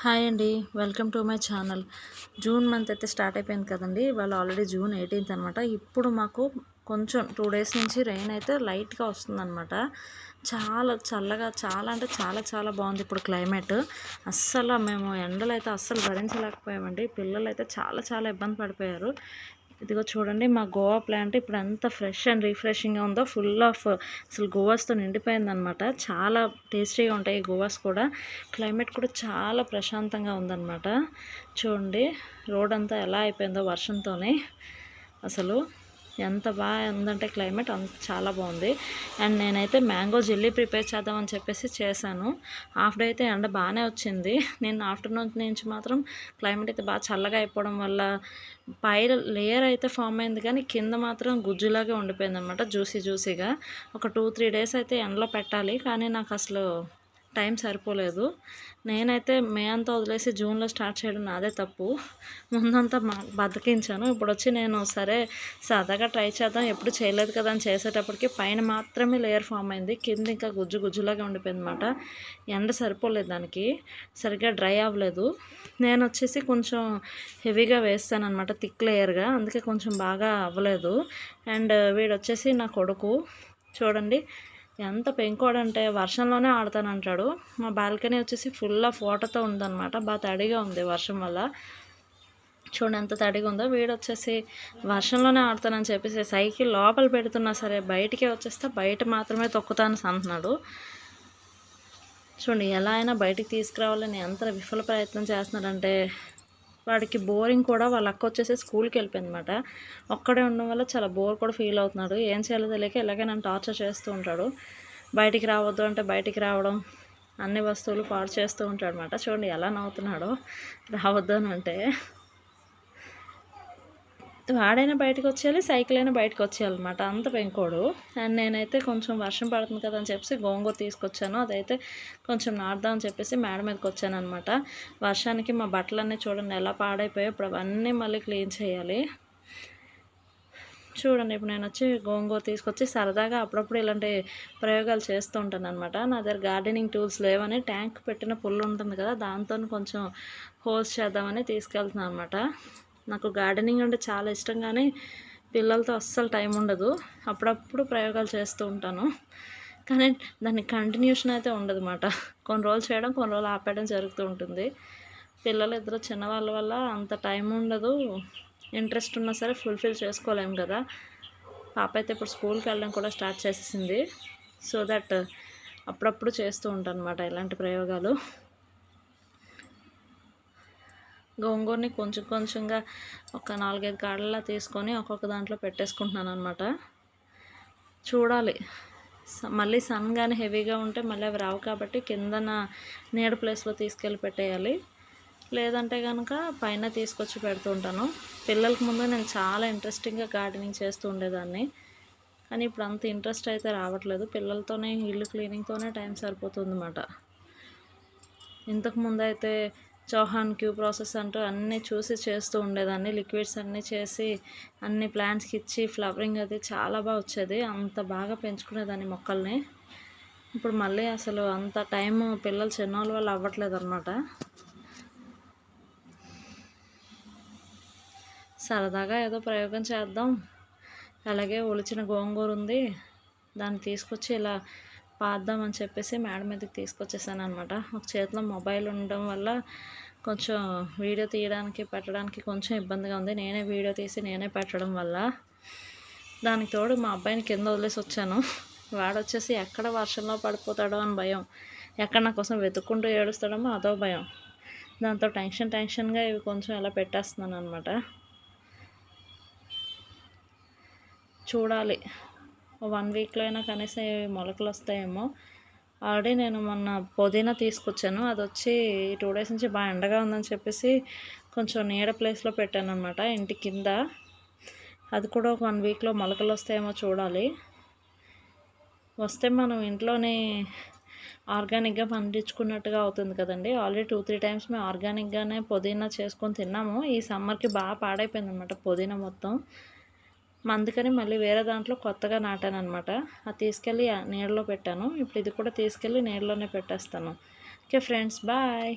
Hi అండి, welcome to my channel. June month అయితే start అయిపోయింది కదండి. వాళ్ళు ఆల్రెడీ జూన్ 18th అనమాట. ఇప్పుడు మాకు కొంచెం 2 days నుంచి రెయిన్ అయితే లైట్గా వస్తుందన్నమాట. చాలా చల్లగా, చాలా అంటే చాలా బాగుంది ఇప్పుడు క్లైమేట్. అస్సలు మేము ఎండలు అయితే అస్సలు భరించలేకపోయామండి. పిల్లలు అయితే చాలా ఇబ్బంది పడిపోయారు. ఇదిగో చూడండి, మా గోవా ప్లాంట్ ఇప్పుడు ఎంత ఫ్రెష్ అండ్ రిఫ్రెషింగ్గా ఉందో. ఫుల్ ఆఫ్ అసలు గోవాస్తో నిండిపోయిందనమాట. చాలా టేస్టీగా ఉంటాయి ఈ గోవాస్ కూడా. క్లైమేట్ కూడా చాలా ప్రశాంతంగా ఉందన్నమాట. చూడండి రోడ్ అంతా ఎలా అయిపోయిందో వర్షంతోనే. అసలు ఎంత బాగా ఉందంటే క్లైమేట్ అంత చాలా బాగుంది. అండ్ నేనైతే మ్యాంగో జెల్లీ ప్రిపేర్ చేద్దామని చెప్పేసి చేశాను. హాఫ్ డే అయితే ఎండ బాగానే వచ్చింది. నేను ఆఫ్టర్నూన్ నుంచి మాత్రం క్లైమేట్ అయితే బాగా చల్లగా అయిపోవడం వల్ల పైన లేయర్ అయితే ఫామ్ అయింది, కానీ కింద మాత్రం గుజ్జులాగే ఉండిపోయింది అనమాట, జ్యూసీగా. ఒక 2-3 days అయితే ఎండలో పెట్టాలి, కానీ నాకు అసలు టైం సరిపోలేదు. నేనైతే మే అంతా వదిలేసి జూన్లో స్టార్ట్ చేయడం నాదే తప్పు. ముందంతా బతికించాను. ఇప్పుడు వచ్చి నేను సరే సరదాగా ట్రై చేద్దాం, ఎప్పుడు చేయలేదు కదా అని చేసేటప్పటికి పైన మాత్రమే లేయర్ ఫామ్ అయింది, కింద ఇంకా గుజ్జులాగా ఉండిపోయింది అనమాట. ఎండ సరిపోలేదు, దానికి సరిగ్గా డ్రై అవ్వలేదు. నేను వచ్చేసి కొంచెం హెవీగా వేస్తాను అనమాట, థిక్ లేయర్గా, అందుకే కొంచెం బాగా అవ్వలేదు. అండ్ వీడు వచ్చేసి నా కొడుకు, చూడండి ఎంత పెంకోడంటే వర్షంలోనే ఆడతానంటాడు. మా బాల్కనీ వచ్చేసి ఫుల్ ఆఫ్ వాటర్తో ఉందన్నమాట. బాగా తడిగా ఉంది వర్షం వల్ల. చూడండి ఎంత తడిగా ఉందో. వీడు వచ్చేసి వర్షంలోనే ఆడతానని చెప్పేసి సైకిల్ లోపల పెడుతున్నా సరే బయటికే వచ్చేస్తే బయట మాత్రమే తొక్కుతాను అంటున్నాడు. చూడండి ఎలా అయినా బయటికి తీసుకురావాలని ఎంత విఫల ప్రయత్నం చేస్తున్నాడంటే. వాడికి బోరింగ్ కూడా, వాళ్ళ అక్క వచ్చేసి స్కూల్కి వెళ్ళిపోయింది అనమాట. ఒక్కడే ఉండడం వల్ల చాలా బోర్ కూడా ఫీల్ అవుతున్నాడు. ఏం చేయాలో తెలియక ఇలాగే నన్ను టార్చర్ చేస్తూ ఉంటాడు. బయటికి రావద్దు అంటే బయటికి రావడం, అన్ని వస్తువులు పాడు చేస్తూ ఉంటాడు అనమాట. చూడండి ఎలా నవ్వుతున్నాడో రావద్దు అని అంటే. వాడైనా బయటకు వచ్చేయాలి, సైకిల్ అయినా బయటకు వచ్చేయాలన్నమాట, అంత పెంకోడు. అండ్ నేనైతే కొంచెం వర్షం పడుతుంది కదా అని చెప్పేసి గోంగూర తీసుకొచ్చాను. అదైతే కొంచెం నాటుదాం అని చెప్పేసి మేడ మీదకి వచ్చాను అనమాట. వర్షానికి మా బట్టలన్నీ చూడండి ఎలా పాడైపోయాయి. ఇప్పుడు అవన్నీ మళ్ళీ క్లీన్ చేయాలి. చూడండి ఇప్పుడు నేను వచ్చి గోంగూర తీసుకొచ్చి సరదాగా అప్పుడప్పుడు ఇలాంటి ప్రయోగాలు చేస్తూ ఉంటాను అనమాట. నా దగ్గర గార్డెనింగ్ టూల్స్ లేవని ట్యాంక్ పెట్టిన పుల్లు ఉంటుంది కదా, దాంతో కొంచెం హోల్స్ చేద్దామని తీసుకెళ్తున్నాను అనమాట. నాకు గార్డెనింగ్ అంటే చాలా ఇష్టం, కానీ పిల్లలతో అస్సలు టైం ఉండదు. అప్పుడప్పుడు ప్రయోగాలు చేస్తూ ఉంటాను, కానీ దానికి కంటిన్యూషన్ అయితే ఉండదు అన్నమాట. కొన్ని రోజులు చేయడం, కొన్ని రోజులు ఆపేయడం జరుగుతూ ఉంటుంది. పిల్లలు ఇద్దరు చిన్నవాళ్ళ వల్ల అంత టైం ఉండదు. ఇంట్రెస్ట్ ఉన్నా సరే ఫుల్ఫిల్ చేసుకోలేము కదా. పాప అయితే ఇప్పుడు స్కూల్కి వెళ్ళడం కూడా స్టార్ట్ చేసేసింది. సో దట్ అప్పుడప్పుడు చేస్తూ ఉంటాను అనమాట ఇలాంటి ప్రయోగాలు. గోంగూరని కొంచెంగా ఒక 4-5 కాడల్లా తీసుకొని ఒక్కొక్క దాంట్లో పెట్టేసుకుంటున్నాను అనమాట. చూడాలి, మళ్ళీ సన్ కానీ హెవీగా ఉంటే మళ్ళీ అవి రావు, కాబట్టి కిందన నీడ ప్లేస్లో తీసుకెళ్ళి పెట్టేయాలి. లేదంటే కనుక పైన తీసుకొచ్చి పెడుతూ ఉంటాను. పిల్లలకి ముందు నేను చాలా ఇంట్రెస్టింగ్గా గార్డెనింగ్ చేస్తూ ఉండేదాన్ని, కానీ ఇప్పుడు అంత ఇంట్రెస్ట్ అయితే రావట్లేదు. పిల్లలతోనే, ఇల్లు క్లీనింగ్తోనే టైం సరిపోతుంది అన్నమాట. ఇంతకుముందు అయితే చౌహాన్ క్యూ ప్రాసెస్ అంటూ అన్నీ చూసి చేస్తూ ఉండేదాన్ని. లిక్విడ్స్ అన్నీ చేసి అన్ని ప్లాంట్స్కి ఇచ్చి ఫ్లవరింగ్ అది చాలా బాగా వచ్చేది. అంత బాగా పెంచుకునేదాన్ని మొక్కల్ని. ఇప్పుడు మళ్ళీ అసలు అంత టైం పిల్లలు చిన్నోళ్ళ వల్ల అవ్వట్లేదు అనమాట. సరదాగా ఏదో ప్రయోగం చేద్దాం, అలాగే ఒలిచిన గోంగూర ఉంది, దాన్ని తీసుకొచ్చి ఇలా పాద్దామని చెప్పేసి మేడ మీదకి తీసుకొచ్చేసాను అనమాట. ఒక చేతిలో మొబైల్ ఉండడం వల్ల కొంచెం వీడియో తీయడానికి పెట్టడానికి కొంచెం ఇబ్బందిగా ఉంది. నేనే వీడియో తీసి నేనే పెట్టడం వల్ల. దానికి తోడు మా అబ్బాయిని కింద వదిలేసి వచ్చాను. వాడు వచ్చేసి ఎక్కడ వర్షంలో పడిపోతాడో అని భయం, ఎక్కడ నా కోసం వెతుక్కుంటూ ఏడుస్తాడమో అదో భయం. దాంతో టెన్షన్గా ఇవి కొంచెం ఇలా పెట్టేస్తున్నాను అనమాట. చూడాలి, 1 weekలో అయినా కనీసం మొలకలు వస్తాయేమో. ఆల్రెడీ నేను మొన్న పుదీనా తీసుకొచ్చాను, అది వచ్చి 2 days నుంచి బాగా ఎండగా ఉందని చెప్పేసి కొంచెం నీడ ప్లేస్లో పెట్టాను అనమాట, ఇంటి కింద. అది కూడా ఒక 1 weekలో మొలకలు వస్తాయేమో చూడాలి. వస్తే మనం ఇంట్లోనే ఆర్గానిక్గా పండించుకున్నట్టుగా అవుతుంది కదండి. ఆల్రెడీ 2-3 times మేము ఆర్గానిక్గానే పుదీనా చేసుకొని తిన్నాము. ఈ సమ్మర్కి బాగా పాడైపోయింది అనమాట పుదీనా మొత్తం. అందుకని మళ్ళీ వేరే దాంట్లో కొత్తగా నాటాను అనమాట. అది తీసుకెళ్ళి నీడలో పెట్టాను. ఇప్పుడు ఇది కూడా తీసుకెళ్ళి నీడలోనే పెట్టేస్తాను. Okay friends, bye.